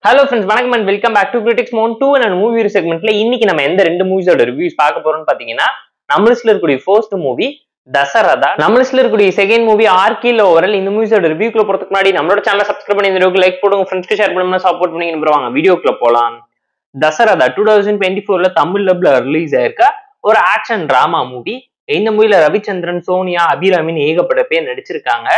Hello friends, வணக்கம் and welcome back to Critics Mode 2 and movie review segmentல இன்னைக்கு நம்ம எந்த ரெண்டு மூவிஸோட ரிவ்யூஸ் பார்க்க போறோம்னு பாத்தீங்கன்னா நம்ம லிஸ்ட்ல இருக்கக்கூடிய ஃபர்ஸ்ட் மூவி தசரதா, நம்ம லிஸ்ட்ல இருக்கக்கூடிய செகண்ட் மூவி ஆர்கில் ஓவரல். இந்த மூவிஸோட ரிவ்யூக்குள்ள போறதுக்கு முன்னாடி நம்மளோட சேனலை சப்ஸ்கிரைப் பண்ணி இந்த வீடியோக்கு லைக் போடுங்க, ஃப்ரெண்ட்ஸ்க்கு ஷேர் பண்ணுங்க, சப்போர்ட் பண்ணி நம்புவாங்க. வீடியோக்குள்ள போலாம். தசரதா 2024ல தமிழ் டப்ல ரிலீஸ் ஆயிருக்க ஒரு ஆக்ஷன் டிராமா மூவி. இந்த மூவில ரவிச்சந்திரன், சோனியா, அபிராமின் ஏகப்பட்ட பேர் நடிச்சிருக்காங்க.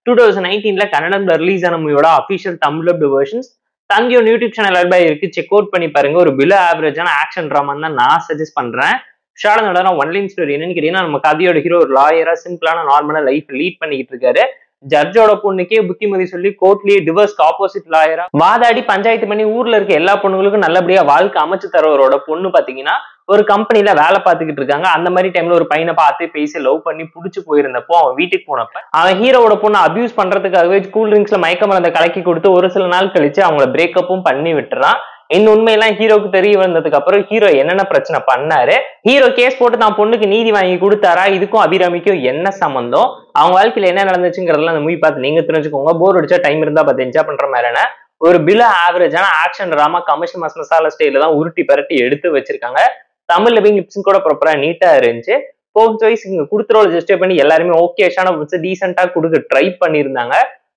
2019ல கன்னடம்ல ரிலீஸ் ஆன மூவியோட அபிஷியல் தமிழ் டப்டு வெர்ஷன்ஸ் தங்கியோட யூடியூப் சேனல் இருக்கு, செக் அவுட் பண்ணி பாருங்க. ஒரு பிலோ ஆவரேஜான ஆக்ஷன் டிராமான்னு தான் நான் சஜஸ்ட் பண்றேன். ஷார்ட் நடன ஒன்லைன் ஸ்டோரி என்னன்னு கேட்டீங்கன்னா, நம்ம கதையோட ஹீரோ ஒரு லாயரா சிம்பிளான நார்மலா லைஃப் லீட் பண்ணிக்கிட்டு இருக்காரு. ஜட்ஜோட பொண்ணுக்கே புத்திமதி சொல்லி கோர்ட்லயே டிவர்ஸ்க்கு ஆப்போசிட் லாயரா வாதாடி பஞ்சாயத்து பண்ணி ஊர்ல இருக்க எல்லா பொண்ணுங்களுக்கும் நல்லபடியா வாழ்க்கை அமைச்சு தரவரோட பொண்ணு பாத்தீங்கன்னா ஒரு கம்பெனில வேலை பார்த்துக்கிட்டு இருக்காங்க. அந்த மாதிரி டைம்ல ஒரு பையனை பார்த்து பேசி லவ் பண்ணி புடிச்சு போயிருந்தப்போ அவன் வீட்டுக்கு போனப்ப அவன் ஹீரோட பொண்ணு அபியூஸ் பண்றதுக்காகவே கூல் ட்ரிங்க்ஸ்ல மயக்க மருந்தை கலக்கி கொடுத்து ஒரு சில நாள் கழிச்சு அவங்கள பிரேக்கப்பும் பண்ணி விட்டுறான். இந்த உண்மையெல்லாம் ஹீரோக்கு தெரிய வந்ததுக்கு அப்புறம் ஹீரோ என்னென்ன பிரச்சனை பண்ணாரு, ஹீரோ கேஸ் போட்டு தான் பொண்ணுக்கு நீதி வாங்கி கொடுத்தாரா, இதுக்கும் அபிராமிக்கும் என்ன சம்பந்தம், அவங்க வாழ்க்கையில என்ன நடந்துச்சுங்கிறதுலாம் அந்த மூவி பார்த்து நீங்க தெரிஞ்சுக்கோங்க. போர் அடிச்சா டைம் இருந்தா பார்த்து என்ஜாய் பண்ற மாதிரியான ஒரு பிலோ ஆவரேஜான ஆக்ஷன் டிராமா கமர்ஷியல் மசாலா ஸ்டைல தான் உருட்டி பரட்டி எடுத்து வச்சிருக்காங்க. தமிழ் லிவிங் லிப்ஸும் கூட ப்ராப்பரா நீட்டா இருந்துச்சு. போர்ஸ் வைஸ் இங்க கொடுத்துரோல ஜஸ்டிஃபை பண்ணி எல்லாருமே ஓகேஷான டீசென்டா கொடுக்க ட்ரை பண்ணியிருந்தாங்க.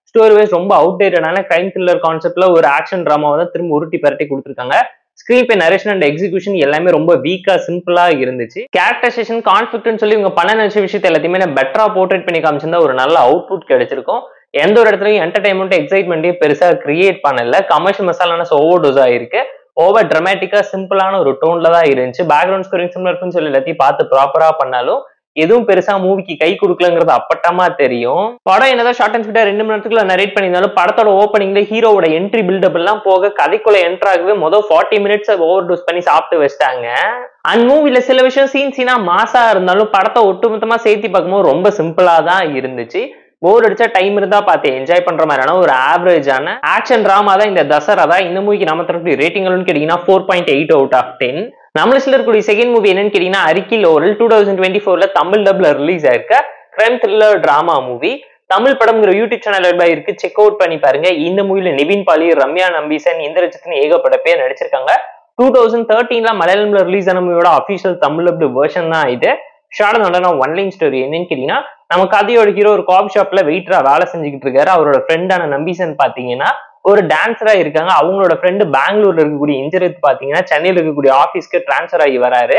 ஸ்டோரி வைஸ் ரொம்ப அவுடேட்டடான கிரைம் த்ரில்லர் கான்செப்ட்ல ஒரு ஆக்ஷன் டிராமாவை தான் திரும்ப உருட்டி பரட்டி கொடுத்துருக்காங்க. Screen pay narration and execution எல்லாமே ரொம்ப வீக்கா சிம்பிளா இருந்துச்சு. கேரக்டரைசேஷன் கான்ஃபிளிக்ட்னு சொல்லி இவங்க பண்ண நினைச்ச விஷயத்தை எல்லாத்தையுமே பெட்டரா போர்ட்ரேட் பண்ணி காமிச்சிருந்தா ஒரு நல்ல அவுட்புட் கிடைச்சிருக்கும். எந்த ஒரு இடத்துலயும் என்டர்டைன்மெண்ட் எக்ஸைட்மெண்ட்டையும் பெருசா கிரியேட் பண்ணல. கமர்ஷியல் மசாலான ஓவர் டோஸா இருக்கு. ஓவர் டிராமேட்டிக்கா சிம்பிளான ஒரு டோன்ல தான் இருந்துச்சு. பேக்ரவுண்ட் ஸ்கோரிங் சிமிலர் சொல்லி எல்லாத்தையும் பார்த்து ப்ராப்பரா பண்ணாலும் எதுவும் பெருசா மூவிக்கு கை கொடுக்கலங்கிறது அப்பட்டமா தெரியும். படம் என்னதான் ஷார்ட் அண்ட் ஸ்வீட்டா 2 மணி நேரத்துக்குள்ள நரேட் பண்ணியிருந்தாலும் படத்தோட ஓப்பனிங்ல ஹீரோட என்ட்ரி பில்டப் எல்லாம் போக கதைக்குள்ள என்டர் ஆகவே முதல் 40 மினிட்ஸ் ஓவர் டோஸ் பண்ணி சாப்பிட்டு வச்சிட்டாங்க. அண்ட் மூவில சில விஷயம் சீனா மாசா இருந்தாலும் படத்தை ஒட்டுமொத்தமா சேர்த்தி பார்க்கும்போது ரொம்ப சிம்பிளா தான் இருந்துச்சு. போர் அடிச்சா டைம் இருந்தா பார்த்து என்ஜாய் பண்ற மாதிரியான ஒரு ஆவரேஜான ஆக்ஷன் டிராமா தான் இந்த தசரதா. இந்த மூவிக்கு நம்ம தரக்கூடிய ரேட்டிங் கேட்டீங்கன்னா 4.8 அவுட் ஆஃப் 10. நம்ம லிஸ்ட்ல இருக்கக்கூடிய செகண்ட் மூவி என்னன்னு கேட்டீங்கன்னா அரிக்கில் ஓவரல் 2024ல தமிழ் டப்ல ரிலீஸ் ஆயிருக்க crime thriller drama movie. Tamil படம்ங்கிற யூடியூப் சேனல் இருக்கு, செக் அவுட் பண்ணி பாருங்க. இந்த மூவில நிவின் பாலி, ரம்யா நம்பீசன், இந்திரஜித்னு ஏகப்பட்ட பேர் நடிச்சிருக்காங்க. 2013ல மலையாளம்ல ரிலீஸ் ஆன மூவியோட அபிஷியல் தமிழ் டப்டு வெர்ஷன் தான் இது. ஷார்ட் நடன ஒன்லைன் ஸ்டோரி என்னன்னு கேட்டீங்கன்னா, நம்ம கதையோட ஹீரோ ஒரு காபி ஷாப்ல வெயிட்டரா வேலை செஞ்சுக்கிட்டு இருக்காரு. அவரோட ஃப்ரெண்டான நம்பீசன் பாத்தீங்கன்னா ஒரு டான்ஸரா இருக்காங்க. அவங்களோட ஃப்ரெண்டு பெங்களூர்ல இருக்கக்கூடிய இந்திரஜித் பாத்தீங்கன்னா சென்னையில இருக்கக்கூடிய ஆபீஸ்க்கு டிரான்ஸ்பர் ஆகி வராரு.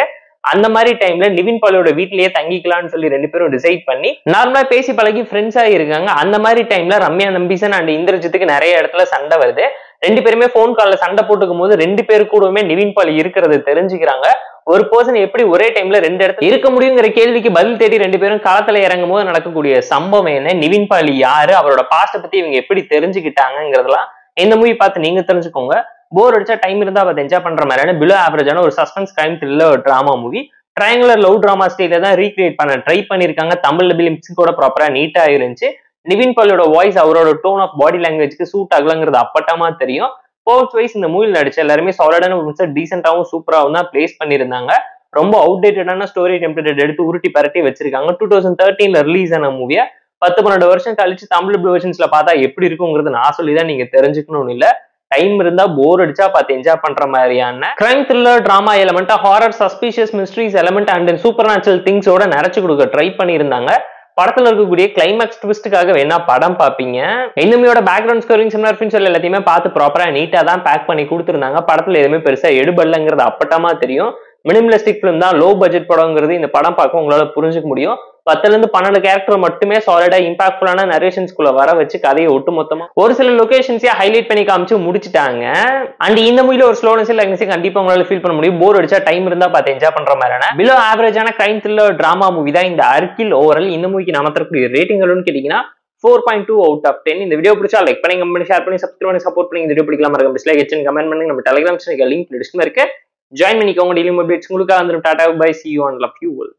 அந்த மாதிரி டைம்ல நிவின் பாலியோட வீட்லயே தங்கிக்கலாம்னு சொல்லி 2 பேரும் டிசைட் பண்ணி நார்மலா பேசி பழகி ஃப்ரெண்ட்ஸா இருக்காங்க. அந்த மாதிரி டைம்ல ரம்யா நம்பீசன் அண்ட் இந்திரஜித்துக்கு நிறைய இடத்துல சண்டை வருது. 2 பேருமே போன் கால்ல சண்டை போட்டுக்கும் போது 2 பேரு கூடவுமே நிவின் பாலி இருக்கிறது தெரிஞ்சுக்கிறாங்க. ஒரு பர்சன் எப்படி ஒரே டைம்ல 2 இடத்துல இருக்க முடியுங்கிற கேள்விக்கு பதில் தேடி 2 பேரும் களத்துல இறங்கும் போது நடக்கக்கூடிய சம்பவம் என்ன, நிவின் பாலி யாரு, அவரோட பாஸ்ட பத்தி இவங்க எப்படி தெரிஞ்சுக்கிட்டாங்கிறதுலாம் இந்த மூவி பார்த்து நீங்க தெரிஞ்சுக்கோங்க. போர் அடிச்சா டைம் இருந்தா பார்த்து என்ஜாய் பண்ற மாதிரியான பிலோ ஆவரேஜான ஒரு suspense crime thriller drama movie. Triangular love drama ஸ்டைல தான் ரீக்ரியேட் பண்ண ட்ரை பண்ணிருக்காங்க. தமிழ் லிப்ஸிங் கூட ப்ராப்பரா நீட்டா இருந்துச்சு. நிவின் பாலியோட வாய்ஸ் அவரோட டோன் ஆஃப் பாடி லாங்குவேஜ்க்கு சூட் ஆகலங்கிறது அப்பட்டமா தெரியும். போர்ட்ஸ் வைஸ் இந்த மூவில நடிச்ச எல்லாருமே சாலிடான டீசென்டாவும் சூப்பராகவும் தான் பிளேஸ் பண்ணியிருந்தாங்க. ரொம்ப அவுடேட்டடான ஸ்டோரி டெம்ப்ளேட் எடுத்து உருட்டி பரட்டி வச்சிருக்காங்க. 2013ல ரிலீஸ் ஆன மூவியா 10-12 வருஷம் கழிச்சு தமிழ் வெர்ஷன்ஸ்ல பார்த்தா எப்படி இருக்குங்கிறது நான் சொல்லிதான் நீங்க தெரிஞ்சுக்கணும்னு இல்ல. டைம் இருந்தா போர் அடிச்சா பார்த்து என்ஜாய் பண்ற மாதிரியான crime thriller drama element, horror suspicious mysteries element and supernatural திங்ஸோட நிறைச்சு கொடுக்க ட்ரை பண்ணியிருந்தாங்க. படத்துல இருக்கக்கூடிய கிளைமேக்ஸ் ட்விஸ்டுக்காக வேணா படம் பாப்பீங்க. இன்னுமையோட பேக்ரவுண்ட் ஸ்கோரிங் சிமிலர் சொல்லி எல்லாத்தையுமே பார்த்து ப்ராப்பரா நீட்டா தான் பேக் பண்ணி கொடுத்துருந்தாங்க. படத்துல எதுவுமே பெருசா எடுபடலங்கிறது அப்பட்டமா தெரியும். மினிமலிஸ்டிக் பிலிம் தான், லோ பட்ஜெட் படம்ங்கிறது இந்த படம் பார்க்க உங்களால புரிஞ்சுக்க முடியும். 10-12 கேரக்டர் மட்டுமே சாலிடா இம்பாக்ட்ஃபுல்லான நரேஷன்ஸ்குள்ள வர வச்சு கதையை ஒட்டு மொத்தமா ஒரு சில லொகேஷன்ஸே ஹைலைட் பண்ணி காமிச்சு முடிச்சுட்டாங்க. அண்ட் இந்த மூவில ஒரு ஸ்லோனஸ் கண்டிப்பா உங்களால ஃபீல் பண்ண முடியும். போர் அடிச்சா டைம் இருந்தா பார்த்து என்ஜாய் பண்ற மாதிரியான பிலோ ஆவரேஜான கிரைம் த்ரில்லர் டிராமா மூவி தான் இந்த அரிக்கில் ஓவரல். இந்த மூவிக்கு நம்ம தரக்கூடிய ரேட்டிங் கேட்டீங்கன்னா 4.2 அவுட் ஆஃப் 10. இந்த வீடியோ பிடிச்சா லைக் பண்ணி, கமெண்ட், ஷேர் பண்ணி, சப்ஸ்கிரைப் பண்ணி சப்போர்ட் பண்ணி. இந்த வீடியோ பிடிக்கலாம் மறக்காம டிஸ்லைக் வச்சு கமெண்ட் பண்ணுங்க. நம்ம டெலிகிராம் சேனல் லிங்க் டிஸ்கிரிப்ஷன்ல இருக்கு, ஜாயின் பண்ணிக்கோங்க. டெய்லி அப்டேட்ஸ் உங்களுக்காக வந்துடும். டாடா bye, see you and love you all.